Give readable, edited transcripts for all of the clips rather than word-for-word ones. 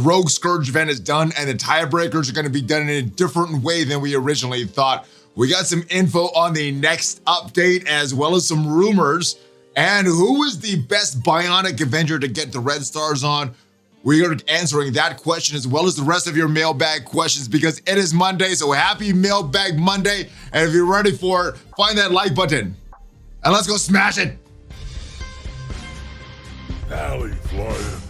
Rogue Scourge event is done, and the tiebreakers are going to be done in a different way than we originally thought. We got some info on the next update, as well as some rumors. And who is the best Bionic Avenger to get the red stars on? We are answering that question as well as the rest of your mailbag questions, because it is Monday. So happy Mailbag Monday. And if you're ready for it, find that like button and let's go smash it. ValleyFlyin.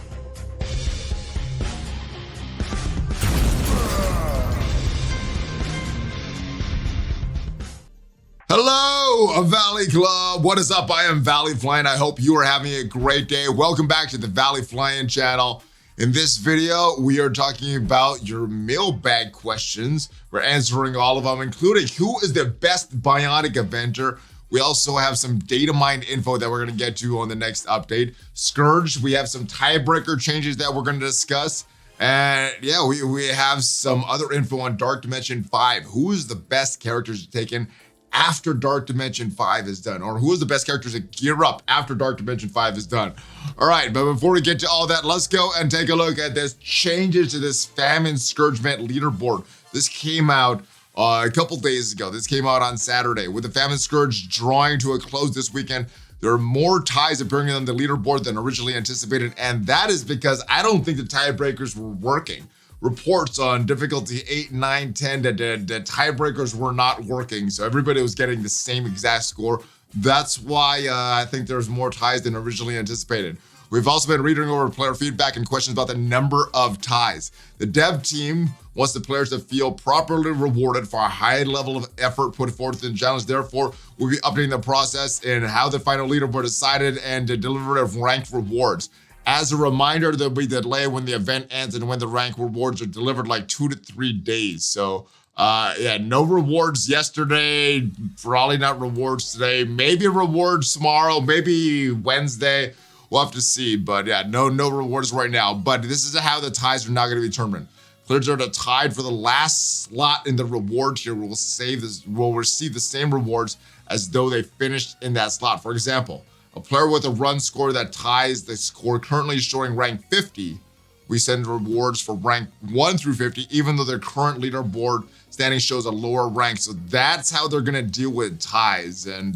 Hello, Valley Club. What is up? I am ValleyFlyin. I hope you are having a great day. Welcome back to the ValleyFlyin channel. In this video, we are talking about your mailbag questions. We're answering all of them, including who is the best Bionic Avenger. We also have some data mine info that we're going to get to on the next update. Scourge, we have some tiebreaker changes that we're going to discuss. And yeah, we have some other info on Dark Dimension 5. Who is the best characters to take in after Dark Dimension 5 is done, or who is the best characters to gear up after Dark Dimension 5 is done. All right, but before we get to all that, let's go and take a look at this changes to this Famine Scourge event leaderboard. This came out a couple days ago. This came out on Saturday. With the Famine Scourge drawing to a close this weekend, there are more ties appearing on the leaderboard than originally anticipated, and that is because I don't think the tiebreakers were working. Reports on difficulty 8, 9, 10 that the tiebreakers were not working, so everybody was getting the same exact score. That's why I think there's more ties than originally anticipated. We've also been reading over player feedback and questions about the number of ties. The dev team wants the players to feel properly rewarded for a high level of effort put forth in the challenge. Therefore, we'll be updating the process in how the final leaderboard is decided and the delivery of ranked rewards. As a reminder, there'll be a delay when the event ends and when the rank rewards are delivered, like 2 to 3 days. So yeah, no rewards yesterday, probably not rewards today, maybe rewards tomorrow, maybe Wednesday. We'll have to see, but yeah, no rewards right now. But this is how the ties are now going to be determined. Players that are tied for the last slot in the reward tier will receive the same rewards as though they finished in that slot. For example, a player with a run score that ties the score currently showing rank 50, we send rewards for rank 1 through 50, even though their current leaderboard standing shows a lower rank. So that's how they're gonna deal with ties. And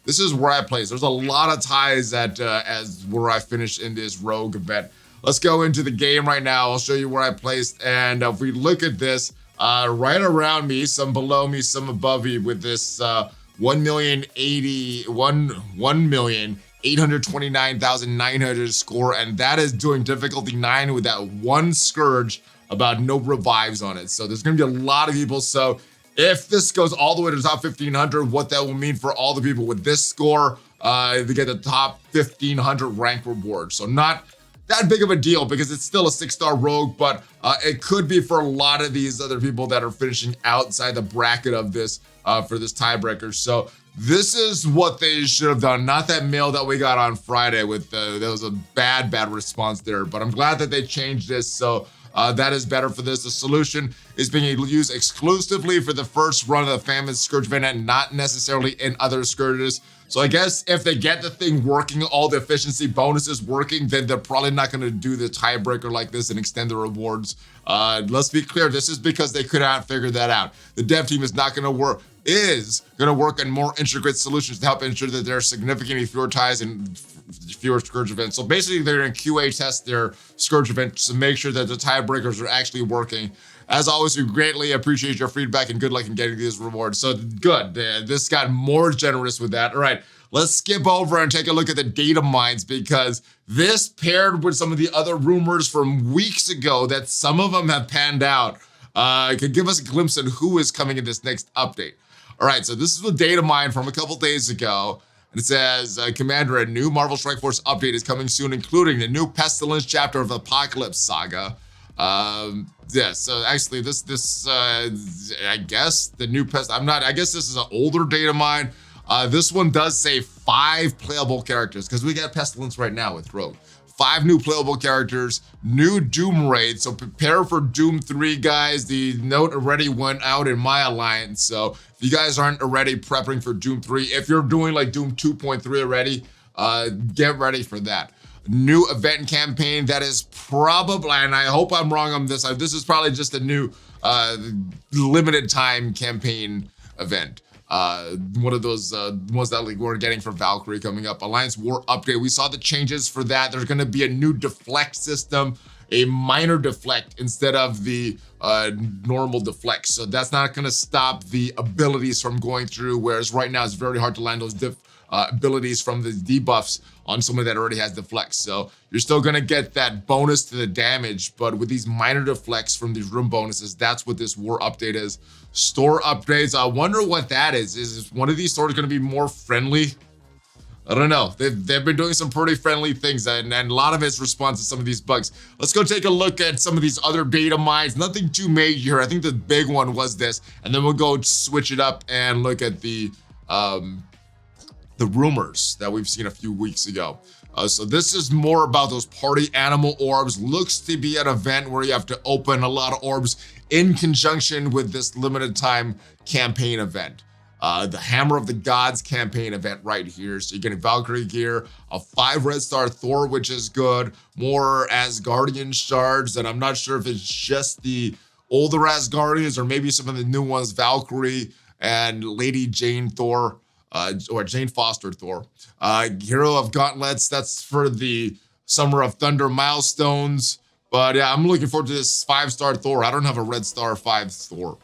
this is where I place. There's a lot of ties at as where I finished in this Rogue event. Let's go into the game right now. I'll show you where I placed. And if we look at this, right around me, some below me, some above me, with this 1,829,900 score, and that is doing difficulty 9 with that one Scourge, about no revives on it. So there's gonna be a lot of people. So if this goes all the way to the top 1,500, what that will mean for all the people with this score, they get the top 1,500 rank reward. So not that big of a deal because it's still a 6-star rogue, but it could be for a lot of these other people that are finishing outside the bracket of this for this tiebreaker. So this is what they should have done, not that mail that we got on Friday with there was a bad response there, but I'm glad that they changed this. So that is better for this. The solution is being used exclusively for the first run of the Famine Scourge event and not necessarily in other Scourges. So I guess if they get the thing working, all the efficiency bonuses working, then they're probably not going to do the tiebreaker like this and extend the rewards. Let's be clear, this is because they could not figure that out. The dev team is not going to work, is going to work on more intricate solutions to help ensure that there are significantly fewer ties and fewer Scourge events. So basically they're going to QA test their Scourge events to make sure that the tiebreakers are actually working. As always, we greatly appreciate your feedback and good luck in getting these rewards. So good, this got more generous with that. All right, let's skip over and take a look at the data mines, because this paired with some of the other rumors from weeks ago that some of them have panned out, could give us a glimpse on who is coming in this next update. All right, so this is a data mine from a couple days ago. And it says, Commander, a new Marvel Strike Force update is coming soon, including the new Pestilence chapter of Apocalypse Saga. Yeah, so actually this I guess the new I guess this is an older data mine. This one does say 5 playable characters, because we got Pestilence right now with Rogue. 5 new playable characters, new Doom raid, so prepare for Doom 3, guys. The note already went out in my alliance, so if you guys aren't already prepping for Doom 3, if you're doing like Doom 2.3 already, get ready for that. new event campaign that is probably, and I hope I'm wrong on this, this is probably just a new limited time campaign event. One of those ones that we're getting from Valkyrie coming up. Alliance War update. We saw the changes for that. There's going to be a new deflect system, a minor deflect instead of the normal deflect. So that's not going to stop the abilities from going through, whereas right now it's very hard to land those abilities from the debuffs on someone that already has deflects. So you're still gonna get that bonus to the damage, but with these minor deflects from these room bonuses, that's what this war update is. Store updates, I wonder what that is. Is one of these stores gonna be more friendly? I don't know. They've been doing some pretty friendly things, and a lot of it's response to some of these bugs. Let's go take a look at some of these other data mines. Nothing too major here. I think the big one was this, and then we'll go switch it up and look at the rumors that we've seen a few weeks ago. So this is more about those party animal orbs. Looks to be an event where you have to open a lot of orbs in conjunction with this limited time campaign event. The Hammer of the Gods campaign event right here. So you're getting Valkyrie gear, a 5 red star Thor, which is good, more Asgardian shards, and I'm not sure if it's just the older Asgardians or maybe some of the new ones, Valkyrie and Lady Jane Thor. Or Jane Foster Thor. Hero of Gauntlets, that's for the Summer of Thunder milestones. But yeah, I'm looking forward to this 5-star Thor. I don't have a red star 5 Thor.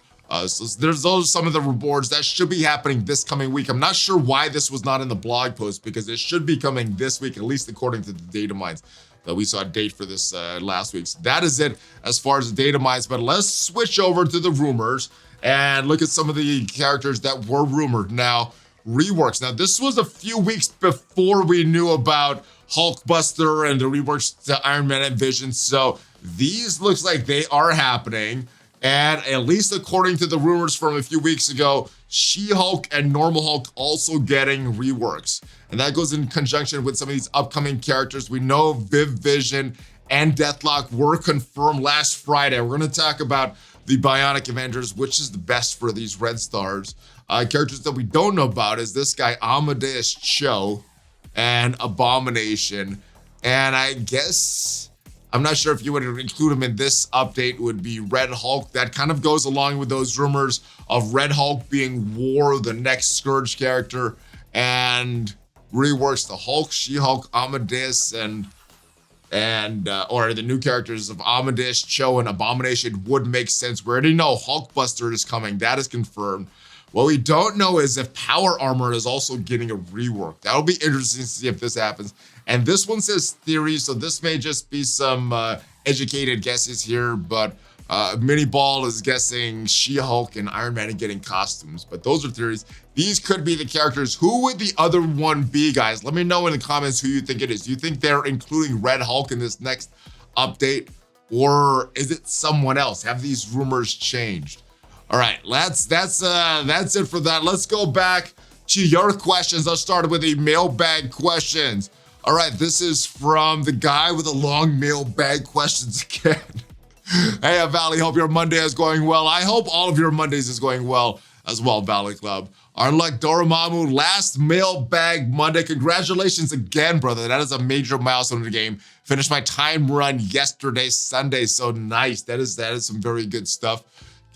So there's those some of the rewards that should be happening this coming week. I'm not sure why this was not in the blog post because it should be coming this week, at least according to the data mines that we saw a date for this last week. So that is it as far as the data mines. But let's switch over to the rumors and look at some of the characters that were rumored. Now, reworks. Now, this was a few weeks before we knew about Hulkbuster and the reworks to Iron Man and Vision. So these looks like they are happening. And at least according to the rumors from a few weeks ago, She-Hulk and Normal Hulk also getting reworks. And that goes in conjunction with some of these upcoming characters. We know Viv Vision and Deathlock were confirmed last Friday. We're going to talk about the Bionic Avengers, which is the best for these red stars. Characters that we don't know about is this guy, Amadeus Cho and Abomination. And I guess, I'm not sure if you would include him in this update, would be Red Hulk. That kind of goes along with those rumors of Red Hulk being War, the next Scourge character, and reworks the Hulk, She-Hulk, Amadeus, or the new characters of Amadeus, Cho, and Abomination would make sense. We already know Hulkbuster is coming. That is confirmed. What we don't know is if Power Armor is also getting a rework. That'll be interesting to see if this happens. And this one says theory, so this may just be some educated guesses here, but Mini Ball is guessing She-Hulk and Iron Man are getting costumes, but those are theories. These could be the characters. Who would the other one be, guys? Let me know in the comments who you think it is. Do you think they're including Red Hulk in this next update, or is it someone else? Have these rumors changed? All right, that's it for that. Let's go back to your questions. I'll start with the mailbag questions. All right, this is from the guy with the long mailbag questions again. Hey, Valley, hope your Monday is going well. I hope all of your Mondays is going well as well, Valley Club. Our luck, Dormammu, last mailbag Monday. Congratulations again, brother. That is a major milestone in the game. Finished my time run yesterday, Sunday. So nice. That is some very good stuff.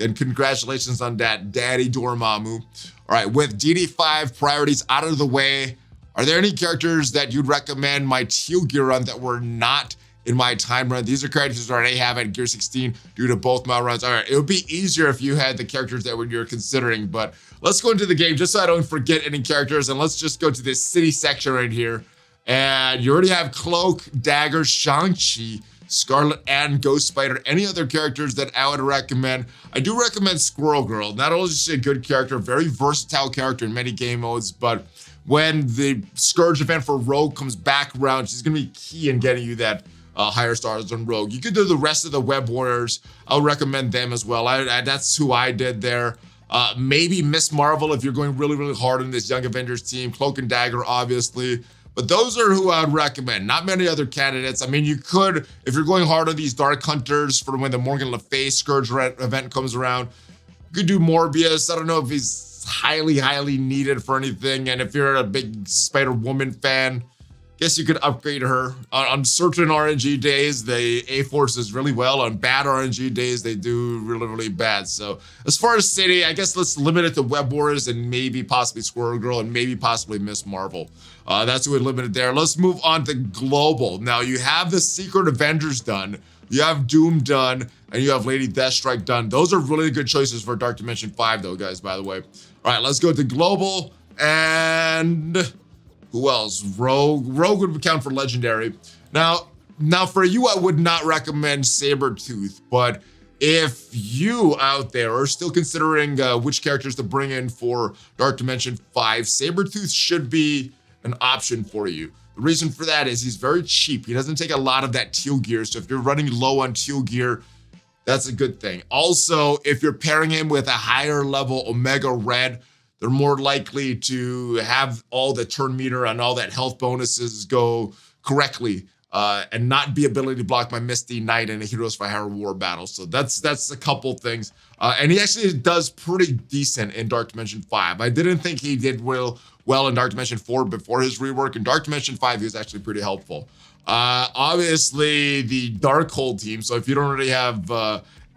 And congratulations on that, Daddy Dormammu. All right, with DD5 priorities out of the way, are there any characters that you'd recommend my teal gear run that were not in my time run? These are characters that I already have at gear 16 due to both my runs. All right, it would be easier if you had the characters that you're considering, but let's go into the game just so I don't forget any characters, and let's just go to this city section right here. And you already have Cloak, Dagger, Shang-Chi, Scarlet, and Ghost Spider. Any other characters that I would recommend? I do recommend Squirrel Girl. Not only is she a good character, very versatile character in many game modes, but when the Scourge event for Rogue comes back around, she's going to be key in getting you that higher stars on Rogue. You could do the rest of the Web Warriors. I'll recommend them as well. That's who I did there. Maybe Miss Marvel if you're going really, really hard in this Young Avengers team. Cloak and Dagger, obviously. But those are who I would recommend. Not many other candidates. I mean, you could, if you're going hard on these Dark Hunters for when the Morgan Le Fay Scourge event comes around, you could do Morbius. I don't know if he's highly, highly needed for anything. And if you're a big Spider-Woman fan, guess you could upgrade her. On certain RNG days, the A-Force is really well. On bad RNG days, they do really, really bad. So as far as City, I guess let's limit it to Web Warriors and maybe possibly Squirrel Girl and maybe possibly Miss Marvel. That's what we limited there. Let's move on to Global. Now you have the Secret Avengers done. You have Doom done, and you have Lady Deathstrike done. Those are really good choices for Dark Dimension 5 though, guys, by the way. All right, let's go to Global and... who else? Rogue. Rogue would count for legendary. Now for you, I would not recommend Sabretooth, but if you out there are still considering which characters to bring in for Dark Dimension 5, Sabretooth should be an option for you. The reason for that is he's very cheap. He doesn't take a lot of that teal gear. So if you're running low on teal gear, that's a good thing. Also, if you're pairing him with a higher level Omega Red, they're more likely to have all the turn meter and all that health bonuses go correctly and not be ability blocked by Misty Knight in a Heroes for Hire War battle. So that's a couple things. And he actually does pretty decent in Dark Dimension 5. I didn't think he did well in Dark Dimension 4 before his rework. In Dark Dimension 5, he was actually pretty helpful. Obviously, the Darkhold team. So if you don't already have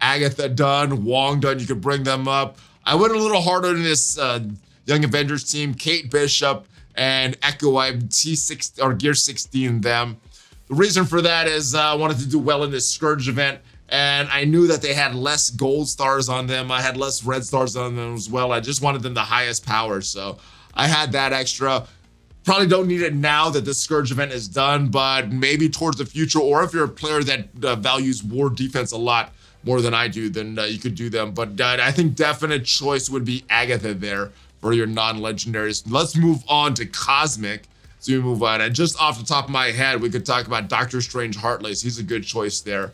Agatha done, Wong done, you could bring them up. I went a little harder in this Young Avengers team. Kate Bishop and Echo, I'm T6 or Gear 16 them. The reason for that is I wanted to do well in this Scourge event, and I knew that they had less gold stars on them. I had less red stars on them as well. I just wanted them the highest power, so I had that extra. Probably don't need it now that the Scourge event is done, but maybe towards the future, or if you're a player that values war defense a lot more than I do, then you could do them. But I think definite choice would be Agatha there for your non-legendaries. Let's move on to Cosmic. So we move on. And just off the top of my head, we could talk about Doctor Strange Heartless. He's a good choice there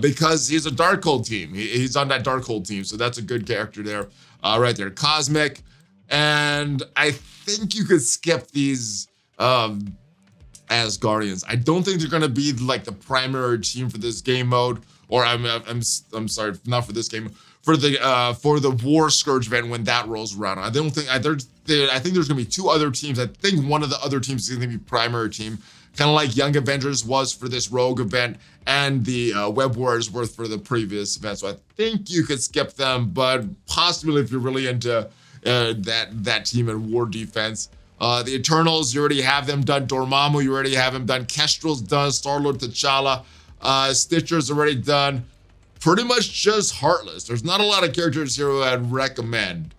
because he's a Darkhold team. He's on that Darkhold team, so that's a good character there. Right there, Cosmic. And I think you could skip these as Guardians. I don't think they're gonna be like the primary team for this game mode. Or I'm sorry, not for this game, for the War Scourge event when that rolls around. I don't think I think there's gonna be two other teams. I think one of the other teams is gonna be primary team, kind of like Young Avengers was for this Rogue event, and the Web Warriors were for the previous event. So I think you could skip them, but possibly if you're really into that team in war defense. The Eternals, you already have them done. Dormammu, you already have them done. Kestrel's done. Star-Lord T'Challa. Stitcher's already done. Pretty much just Heartless. There's not a lot of characters here who I'd recommend.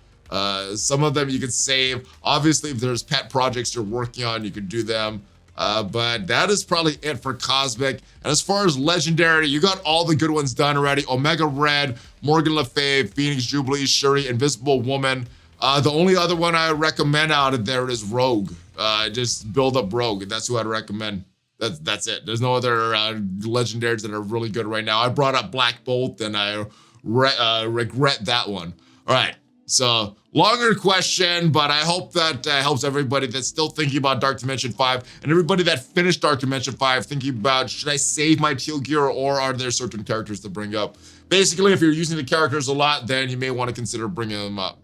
Some of them you could save. Obviously, if there's pet projects you're working on, you could do them. But that is probably it for Cosmic. And as far as Legendary, you got all the good ones done already. Omega Red, Morgan Le Fay, Phoenix Jubilee, Shuri, Invisible Woman. The only other one I recommend out of there is Rogue. Just build up Rogue. That's who I'd recommend. That's it. There's no other legendaries that are really good right now. I brought up Black Bolt, and I regret that one. All right, so longer question, but I hope that helps everybody that's still thinking about Dark Dimension 5, and everybody that finished Dark Dimension 5 thinking about, should I save my teal gear, or are there certain characters to bring up? Basically, if you're using the characters a lot, then you may want to consider bringing them up.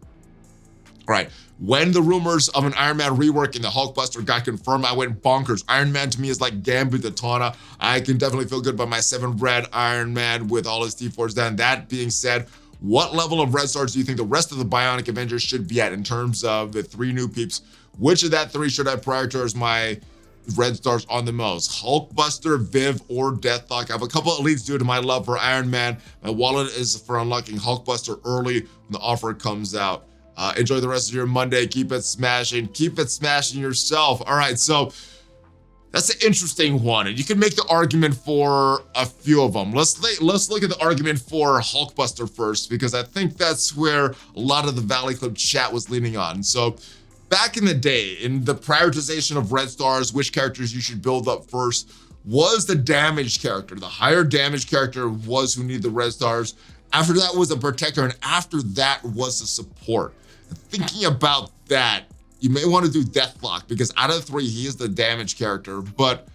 All right, when the rumors of an Iron Man rework in the Hulkbuster got confirmed, I went bonkers. Iron Man to me is like Gambit the Tana. I can definitely feel good about my 7 red Iron Man with all his T4s done. That being said, what level of red stars do you think the rest of the Bionic Avengers should be at in terms of the 3 new peeps? Which of that 3 should I prioritize my red stars on the most? Hulkbuster, Viv, or Deathlock? I have a couple of elites due to my love for Iron Man. My wallet is for unlocking Hulkbuster early when the offer comes out. Enjoy the rest of your Monday. Keep it smashing. Keep it smashing yourself. All right, so that's an interesting one, and you can make the argument for a few of them. Let's look at the argument for Hulkbuster first, because I think that's where a lot of the Valley Club chat was leaning on. So back in the day, in the prioritization of red stars, which characters you should build up first was the damage character. The higher damage character was who needed the red stars. After that was the protector, and after that was the support. Thinking about that, you may want to do Deathlock, because out of the 3, he is the damage character, but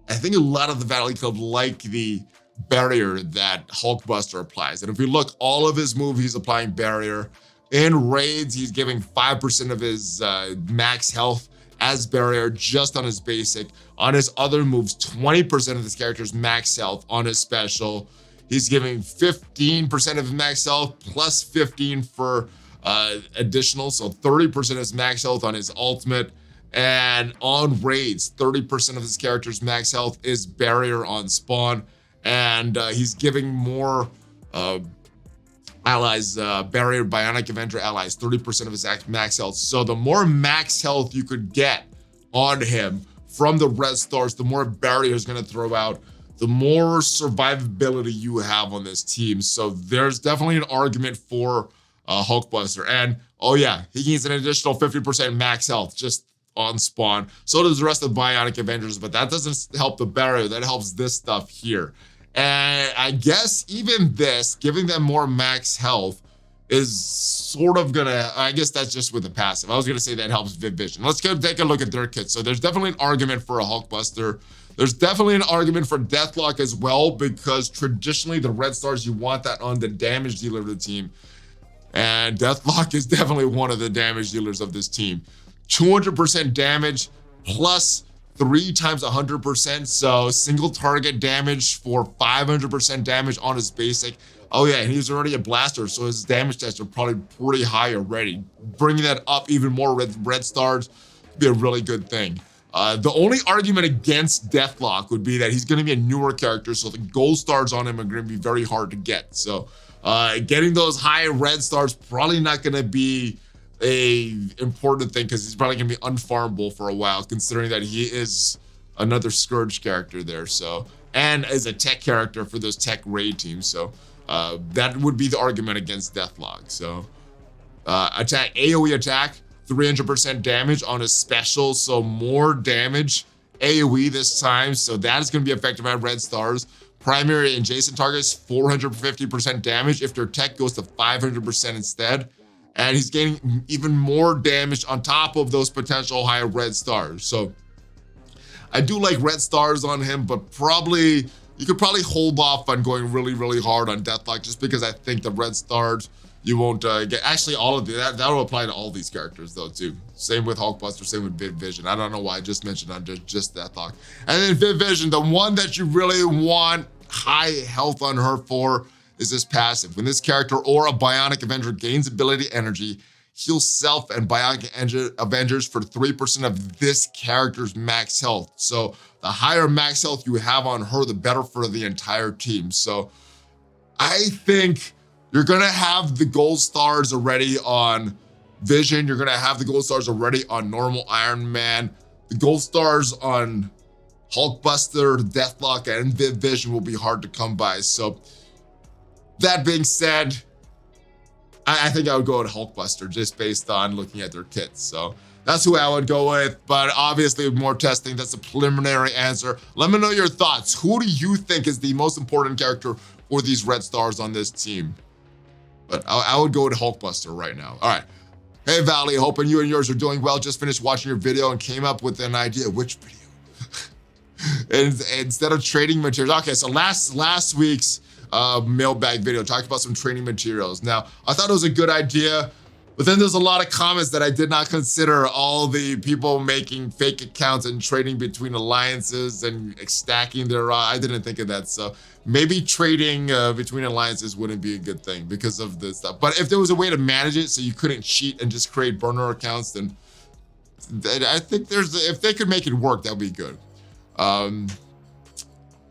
I think a lot of the Valley Club like the barrier that Hulkbuster applies. And if we look, all of his moves, he's applying barrier. In raids, he's giving 5% of his max health as barrier just on his basic. On his other moves, 20% of this character's max health. On his special, he's giving 15% of his max health plus 15 for additional, so 30% of his max health on his ultimate. And on raids, 30% of his character's max health is barrier on spawn, and he's giving more allies, barrier Bionic Avenger allies, 30% of his max health. So the more max health you could get on him from the red stars, the more barrier is going to throw out, the more survivability you have on this team. So there's definitely an argument for Hulkbuster. And oh yeah, he gains an additional 50% max health just on spawn. So does the rest of the Bionic Avengers, but that doesn't help the barrier. That helps this stuff here. And I guess even this, giving them more max health, is sort of gonna, I guess that's just with the passive. I was gonna say that helps Vision. Let's go take a look at their kits. So there's definitely an argument for a Hulkbuster. There's definitely an argument for Deathlock as well, because traditionally the red stars, you want that on the damage dealer of the team. And Deathlock is definitely one of the damage dealers of this team. 200% damage plus 3 times 100%, so single target damage for 500% damage on his basic. Oh yeah, and he's already a blaster, so his damage stats are probably pretty high already. Bringing that up even more with red stars would be a really good thing. The only argument against Deathlock would be that he's going to be a newer character, so the gold stars on him are going to be very hard to get. So getting those high red stars probably not going to be a important thing, because he's probably gonna be unfarmable for a while, considering that he is another Scourge character there, so, and is a tech character for those tech raid teams. So that would be the argument against Deathlock. So attack, AoE attack, 300% damage on his special, so more damage AoE this time, so that is going to be affected by red stars. Primary and adjacent targets, 450% damage if their tech goes to 500% instead. And he's gaining even more damage on top of those potential higher red stars. So I do like red stars on him, but probably you could probably hold off on going really, really hard on Deathlock, just because I think the red stars you won't get. Actually, all of that will apply to all these characters though too. Same with Hulkbuster, same with Vision. I don't know why I just mentioned on just Deathlock. And then Vision, the one that you really want high health on her for is this passive. When this character or a Bionic Avenger gains ability energy, heal self and Bionic Avengers for 3% of this character's max health. So the higher max health you have on her, the better for the entire team. So I think you're gonna have the gold stars already on Vision. You're gonna have the gold stars already on normal Iron Man. The gold stars on Hulkbuster, Deathlock, and Vision will be hard to come by. So that being said, I think I would go with Hulkbuster just based on looking at their kits. So that's who I would go with, but obviously with more testing, that's a preliminary answer. Let me know your thoughts. Who do you think is the most important character for these red stars on this team? But I would go with Hulkbuster right now. All right. Hey, Valley, hoping you and yours are doing well. Just finished watching your video and came up with an idea. Which video? Instead of trading materials. Okay, so last week's mailbag video talked about some training materials. Now, I thought it was a good idea, but then there's a lot of comments that I did not consider. All the people making fake accounts and trading between alliances and stacking their, I didn't think of that. So maybe trading between alliances wouldn't be a good thing because of this stuff. But if there was a way to manage it so you couldn't cheat and just create burner accounts, then I think if they could make it work, that would be good.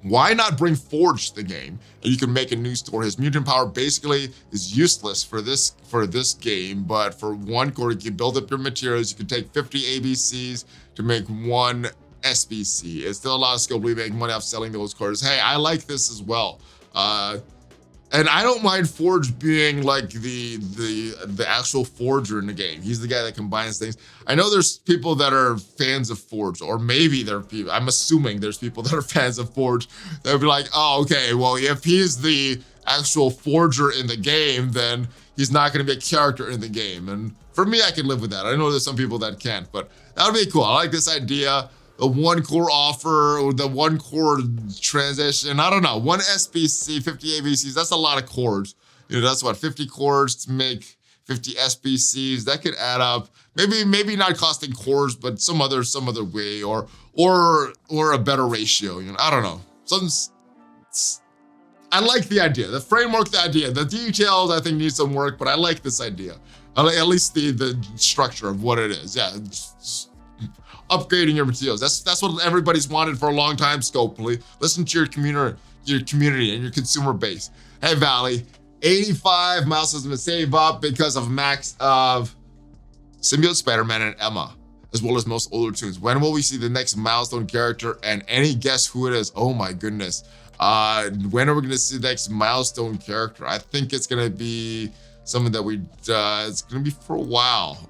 Why not bring Forge to the game and you can make a new store? His mutant power basically is useless for this game, but for one core, you can build up your materials. You can take 50 ABCs to make one SBC. It's still a lot of skill, but we make money off selling those cores. Hey, I like this as well. And I don't mind Forge being like the actual forger in the game. He's the guy that combines things. I know there's people that are fans of Forge, or maybe there are people, I'm assuming there's people that are fans of Forge that would be like, oh, okay, well, if he's the actual forger in the game, then he's not gonna be a character in the game. And for me, I can live with that. I know there's some people that can't, but that would be cool. I like this idea. The one core offer, or the one core transition, I don't know, one SBC, 50 ABCs, that's a lot of cores. You know, that's what, 50 cores to make 50 SBCs. That could add up. Maybe not costing cores, but some other way, or a better ratio. I don't know. I like the idea, the framework, the idea, the details. I think need some work, but I like this idea. At least the structure of what it is. Yeah, upgrading your materials. That's what everybody's wanted for a long time. Scopely, listen to your community and your consumer base. Hey Valley, 85 milestones to save up because of max of Symbiote Spider-Man and Emma, as well as most older tunes. When will we see the next milestone character? And any guess who it is? Oh my goodness. When are we gonna see the next milestone character? I think it's gonna be something that it's gonna be for a while.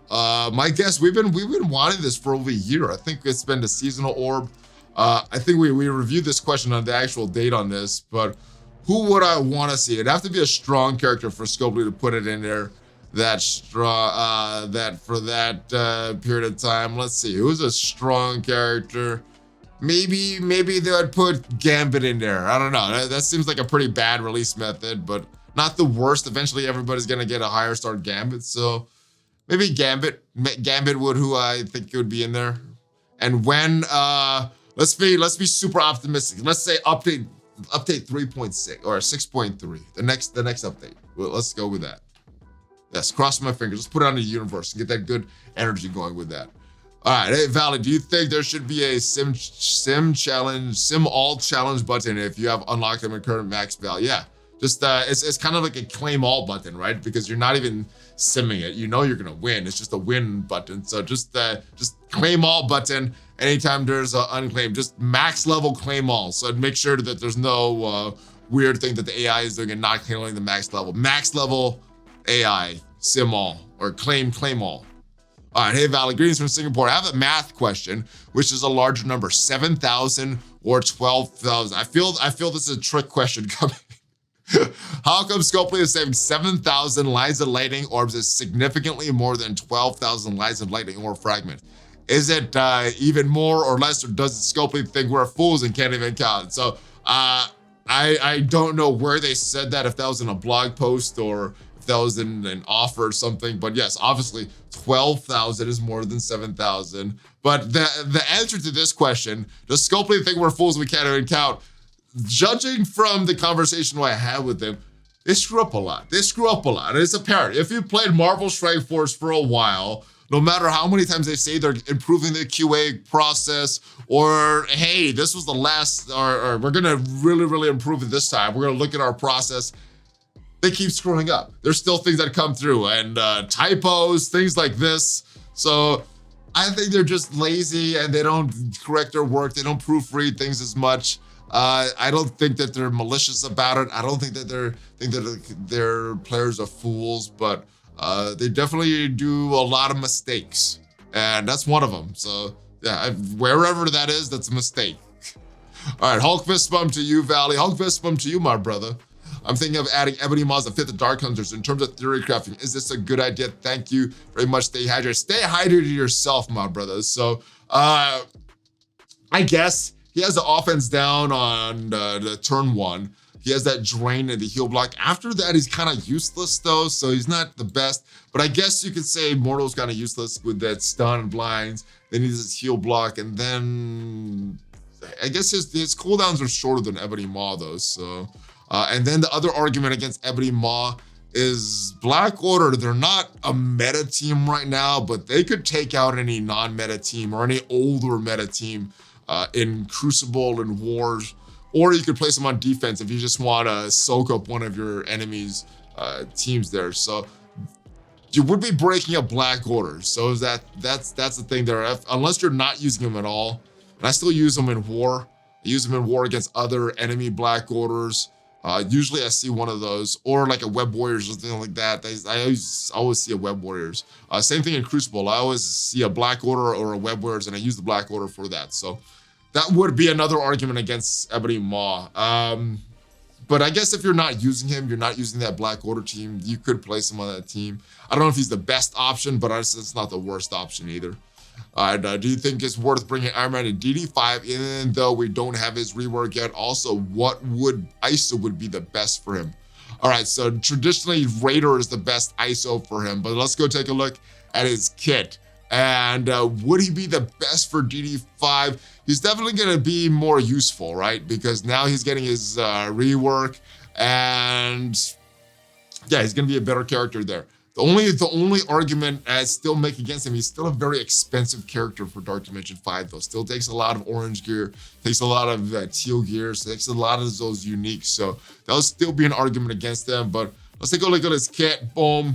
My guess, we've been wanting this for over a year. I think it's been the seasonal orb. I think we reviewed this question on the actual date on this, but who would I want to see? It'd have to be a strong character for Scopely to put it in there. That for that period of time. Let's see, who's a strong character? Maybe they would put Gambit in there. I don't know. That seems like a pretty bad release method, but not the worst. Eventually, everybody's gonna get a higher start Gambit, so maybe Gambit would, who I think would be in there. And when let's be super optimistic. Let's say update 3.6 or 6.3. The next update. Well, let's go with that. Yes, cross my fingers. Let's put it on the universe and get that good energy going with that. All right, hey Valley, do you think there should be a sim all challenge button if you have unlocked them in current max value? Yeah, just it's kind of like a claim all button, right? Because you're not even simming it. You know you're gonna win. It's just a win button. So just claim all button. Anytime there's an unclaimed, just max level claim all. So make sure that there's no weird thing that the AI is doing and not claiming the max level. Max level AI sim all or claim all. All right, hey Valley, greetings from Singapore. I have a math question, which is a larger number, 7,000 or 12,000. I feel this is a trick question coming. How come Scopely is saving 7,000 lines of lightning orbs is significantly more than 12,000 lines of lightning orb fragment? Is it even more or less, or does Scopely think we're fools and can't even count? So I don't know where they said that, if that was in a blog post or if that was in an offer or something, but yes, obviously 12,000 is more than 7,000. But the answer to this question, does Scopely think we're fools we can't even count? Judging from the conversation I had with them, they screw up a lot. And it's apparent. If you played Marvel Strike Force for a while, no matter how many times they say they're improving the QA process, or hey, this was the last, or we're gonna really improve it this time. We're gonna look at our process. They keep screwing up. There's still things that come through and typos, things like this. So I think they're just lazy and they don't correct their work. They don't proofread things as much. I don't think that they're malicious about it. I don't think that their players are fools, but they definitely do a lot of mistakes, and that's one of them. So yeah, wherever that is, that's a mistake. All right, Hulk fist bump to you, Valley. Hulk fist bump to you, my brother. I'm thinking of adding Ebony Moths that fit the Dark Hunters. In terms of theory crafting, is this a good idea? Thank you very much. Stay hydrated. Stay hydrated yourself, my brother. So I guess he has the offense down on the turn one. He has that drain and the heal block. After that, he's kind of useless though, so he's not the best. But I guess you could say Mortal's kind of useless with that stun and blinds. Then he has his heal block, and then I guess his cooldowns are shorter than Ebony Maw though. So, and then the other argument against Ebony Maw is Black Order. They're not a meta team right now, but they could take out any non-meta team or any older meta team in Crucible and Wars. Or you could place them on defense if you just want to soak up one of your enemy's teams there. So you would be breaking up Black Order. So that's the thing there. Unless you're not using them at all, and I still use them in War. I use them in War against other enemy Black Orders. Usually I see one of those, or like a Web Warriors or something like that. I always see a Web Warriors. Same thing in Crucible. I always see a Black Order or a Web Warriors, and I use the Black Order for that. So that would be another argument against Ebony Maw. But I guess if you're not using him, you're not using that Black Order team, you could place him on that team. I don't know if he's the best option, but it's not the worst option either. Do you think it's worth bringing Iron Man to DD5 even though we don't have his rework yet? Also, what would ISO would be the best for him? All right, so traditionally Raider is the best ISO for him, but let's go take a look at his kit. And would he be the best for DD5? He's definitely going to be more useful, right? Because now he's getting his rework, and yeah, he's going to be a better character there. The only argument I still make against him, he's still a very expensive character for Dark Dimension 5, though. Still takes a lot of orange gear, takes a lot of teal gear, takes a lot of those unique. So that'll still be an argument against them. But let's take a look at his kit. Boom.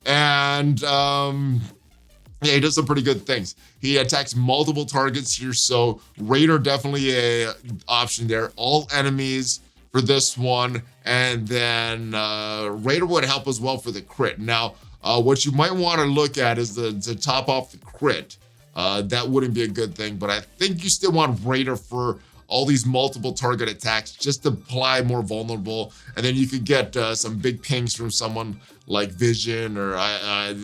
And yeah, he does some pretty good things. He attacks multiple targets here, so Raider definitely a option there. All enemies for this one, and then Raider would help as well for the crit. Now, what you might want to look at is to top off the crit. That wouldn't be a good thing, but I think you still want Raider for all these multiple target attacks just to apply more vulnerable, and then you could get some big pings from someone like Vision or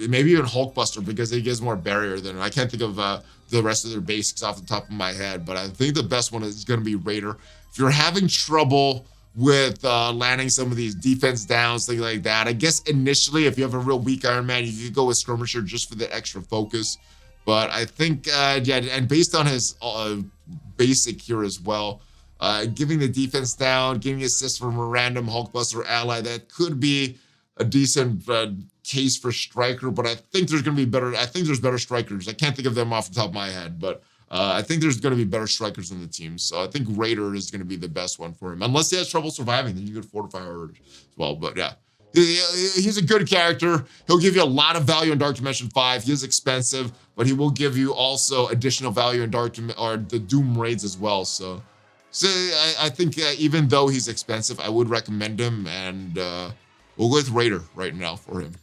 maybe even Hulkbuster, because he gives more barrier than I can't think of the rest of their basics off the top of my head, but I think the best one is going to be Raider. If you're having trouble with landing some of these defense downs, things like that, I guess initially if you have a real weak Iron Man, you could go with Skirmisher just for the extra focus. But I think, yeah, and based on his basic here as well, giving the defense down, giving assists from a random Hulkbuster ally, that could be a decent case for Striker. But I think there's going to be better. I think there's better Strikers. I can't think of them off the top of my head, but I think there's going to be better Strikers in the team. So I think Raider is going to be the best one for him. Unless he has trouble surviving, then you could Fortify Herd as well. But yeah, he's a good character. He'll give you a lot of value in Dark Dimension 5. He is expensive, but he will give you also additional value in the Doom raids as well. So I think even though he's expensive, I would recommend him, and we'll go with Raider right now for him.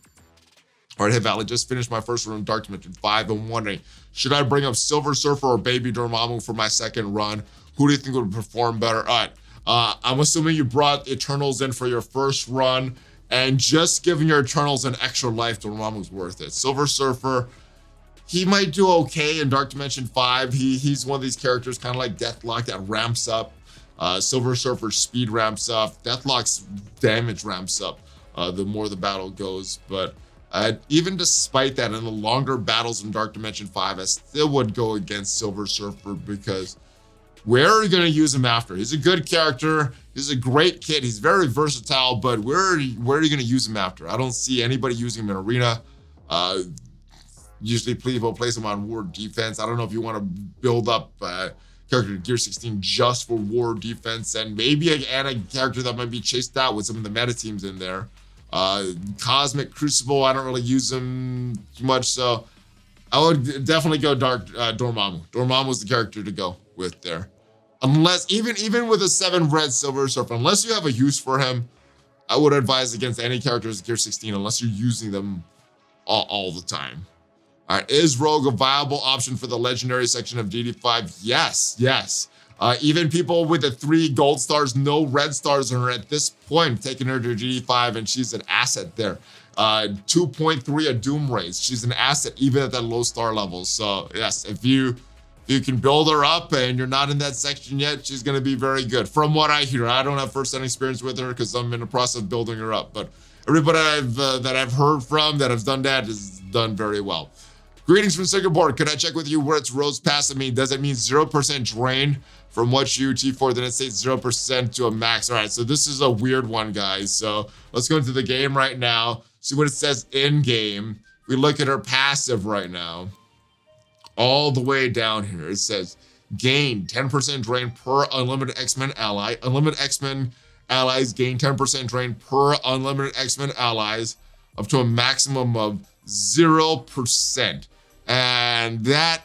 All right, hey Valley, just finished my first run in Dark Dimension 5. I'm wondering, should I bring up Silver Surfer or Baby Dormammu for my second run? Who do you think would perform better? All right, I'm assuming you brought Eternals in for your first run, and just giving your Eternals an extra life, Dormammu's worth it. Silver Surfer, he might do okay in Dark Dimension 5. He's one of these characters, kind of like Deathlock, that ramps up. Silver Surfer's speed ramps up. Deathlock's damage ramps up the more the battle goes. But even despite that, in the longer battles in Dark Dimension 5, I still would go against Silver Surfer, because where are you going to use him after? He's a good character. He's a great kid. He's very versatile, but where are you going to use him after? I don't see anybody using him in Arena. Usually people place him on War Defense. I don't know if you want to build up character to Gear 16 just for War Defense, and maybe a character that might be chased out with some of the meta teams in there. Cosmic Crucible, I don't really use him too much, so I would definitely go Dormammu. Dormammu's the character to go with there. Unless, even with a 7 red Silver Surfer, unless you have a use for him, I would advise against any characters Gear 16 unless you're using them all the time. All right, is Rogue a viable option for the legendary section of DD5? Yes. Even people with the 3 gold stars, no red stars are at this point taking her to GD5, and she's an asset there. 2.3 a Doom raise. She's an asset even at that low star level. So yes, if you can build her up and you're not in that section yet, she's going to be very good. From what I hear, I don't have first-hand experience with her because I'm in the process of building her up. But everybody that I've heard from that has done that has done very well. Greetings from Singapore. Could I check with you where it's rose past mean? Does it mean 0% drain from what you T4? Then it says 0% to a max. All right, so this is a weird one, guys. So let's go into the game right now. See what it says in game. We look at her passive right now. All the way down here, it says gain 10% drain per unlimited X-Men ally. Unlimited X-Men allies gain 10% drain per unlimited X-Men allies up to a maximum of 0%. And that,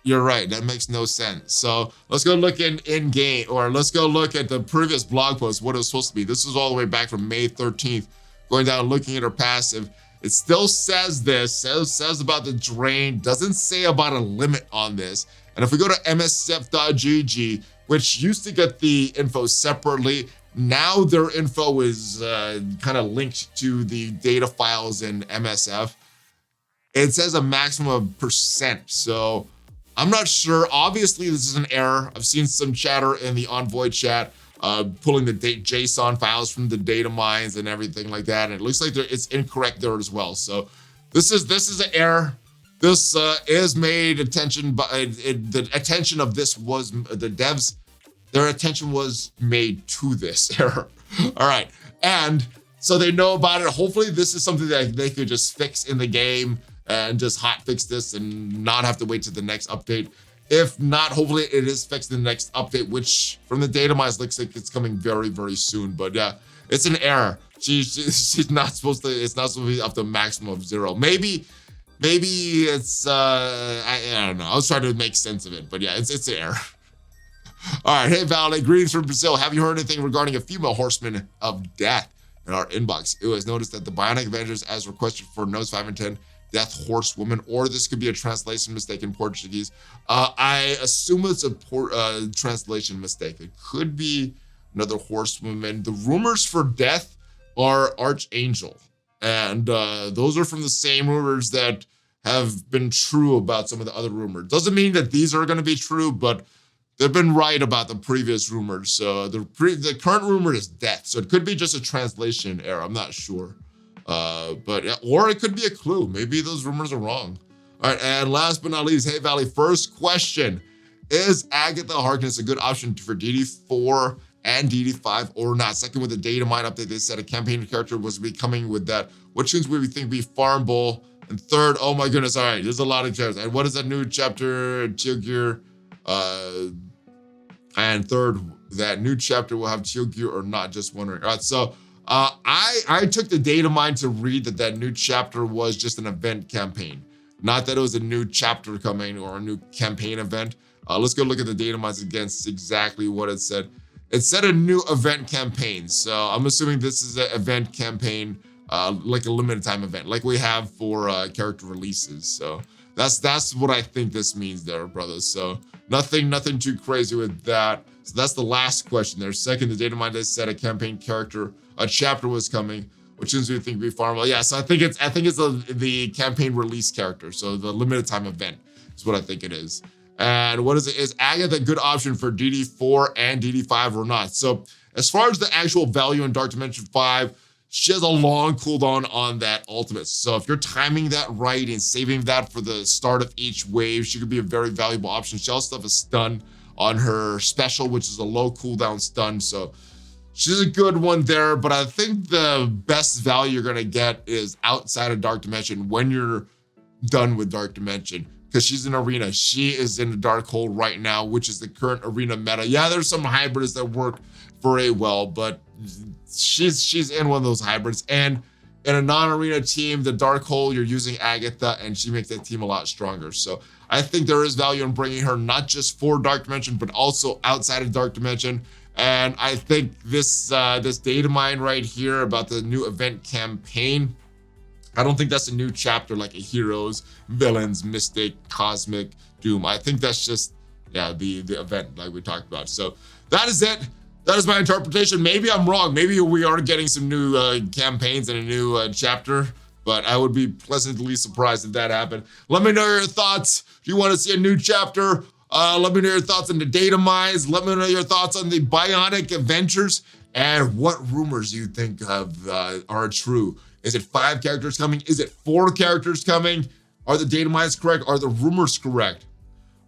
you're right, that makes no sense. So let's go look in game, or let's go look at the previous blog post, what it was supposed to be. This is all the way back from May 13th, going down looking at her passive. It still says this, says about the drain, doesn't say about a limit on this. And if we go to msf.gg, which used to get the info separately, now their info is kind of linked to the data files in MSF. It says a maximum of percent. So I'm not sure. Obviously, this is an error. I've seen some chatter in the Envoy chat pulling the JSON files from the data mines and everything like that. And it looks like it's incorrect there as well. So this is an error. This is made attention by the attention of this was the devs. Their attention was made to this error. All right, and so they know about it. Hopefully, this is something that they could just fix in the game and just hot fix this and not have to wait to the next update. If not, hopefully it is fixed in the next update, which from the data mines looks like it's coming very, very soon. But yeah, it's an error. She's not supposed to. It's not supposed to be up to maximum of 0. Maybe it's I don't know. I was trying to make sense of it, but yeah, it's an error. All right, hey Valley, greetings from Brazil. Have you heard anything regarding a female horseman of death in our inbox? It was noticed that the Bionic Avengers, as requested for notes 5 and 10, Death Horsewoman, or this could be a translation mistake in Portuguese. I assume it's a translation mistake. It could be another horsewoman. The rumors for Death are Archangel, and those are from the same rumors that have been true about some of the other rumors. Doesn't mean that these are going to be true, but they've been right about the previous rumors. So the current rumor is Death. So it could be just a translation error. I'm not sure. Or it could be a clue. Maybe those rumors are wrong. All right, and last but not least, hey Valley, first question. Is Agatha Harkness a good option for DD4 and DD5 or not? Second, with the data mine update, they said a campaign character was becoming with that. What tunes would we think be farmable? And third, oh my goodness, all right, there's a lot of characters. And what is that new chapter, Gear? And third, that new chapter will have Gear or not, just wondering. All right, so I took the data mine to read that new chapter was just an event campaign, not that it was a new chapter coming or a new campaign event. Let's go look at the data mines against exactly what it said. It said a new event campaign, so I'm assuming this is an event campaign, like a limited time event, like we have for character releases. So that's what I think this means there, brothers. So nothing too crazy with that. So that's the last question there. Second, the data mine they said a campaign character. A chapter was coming, which tunes do you think would be farmable? Yeah, so I think it's the campaign release character, so the limited time event is what I think it is. And what is it? Is Agatha a good option for DD4 and DD5 or not? So as far as the actual value in Dark Dimension 5, she has a long cooldown on that ultimate. So if you're timing that right and saving that for the start of each wave, she could be a very valuable option. She also has a stun on her special, which is a low cooldown stun. So she's a good one there, but I think the best value you're gonna get is outside of Dark Dimension when you're done with Dark Dimension, because she's in Arena. She is in the Dark Hole right now, which is the current Arena meta. Yeah, there's some hybrids that work very well, but she's in one of those hybrids. And in a non-Arena team, the Dark Hole, you're using Agatha, and she makes that team a lot stronger. So I think there is value in bringing her not just for Dark Dimension, but also outside of Dark Dimension. And I think this data mine right here about the new event campaign, I don't think that's a new chapter like a Heroes, Villains, Mystic, Cosmic, Doom. I think that's just, yeah, the event like we talked about. So that is it. That is my interpretation. Maybe I'm wrong. Maybe we are getting some new campaigns and a new chapter, but I would be pleasantly surprised if that happened. Let me know your thoughts. Do you want to see a new chapter? Let me know your thoughts on the data mines. Let me know your thoughts on the Bionic Avengers and what rumors you think are true. Is it 5 characters coming? Is it 4 characters coming? Are the data mines correct? Are the rumors correct?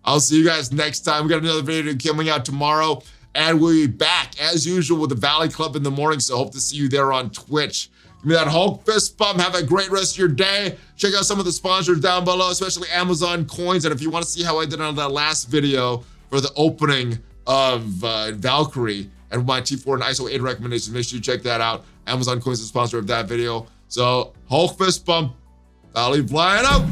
I'll see you guys next time. We got another video coming out tomorrow, and we'll be back as usual with the Valley Club in the morning. So hope to see you there on Twitch. Give me that Hulk fist bump. Have a great rest of your day. Check out some of the sponsors down below, especially Amazon coins. And if you want to see how I did on that last video for the opening of Valkyrie and my T4 and ISO 8 recommendations, make sure you check that out. Amazon coins is the sponsor of that video. So Hulk fist bump. ValleyFlyin out.